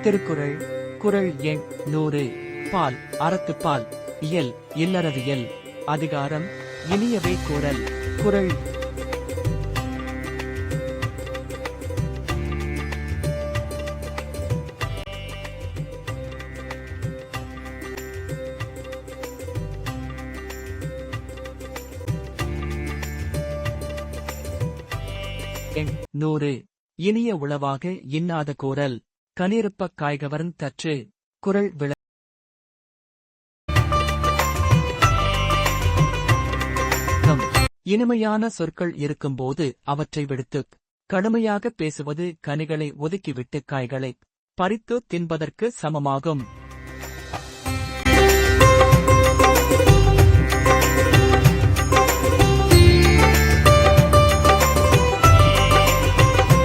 திருக்குறள் குறள் எண் 100 பால் அறத்துப்பால் இயல் இல்லறவியல் அதிகாரம் இனியவை கூறல் குறள் எண் 100 இனிய உளவாக இன்னாத கூறல் கனிருப்பக் காய்கவர்ந் தற்று குறள் விளக்கம் இனிமையான சொற்கள் இருக்கும்போது அவற்றை விடுத்துக் கடுமையாக பேசுவது கனிகளை ஒதுக்கிவிட்டு காய்களை பறித்து தின்பதற்கு சமமாகும்.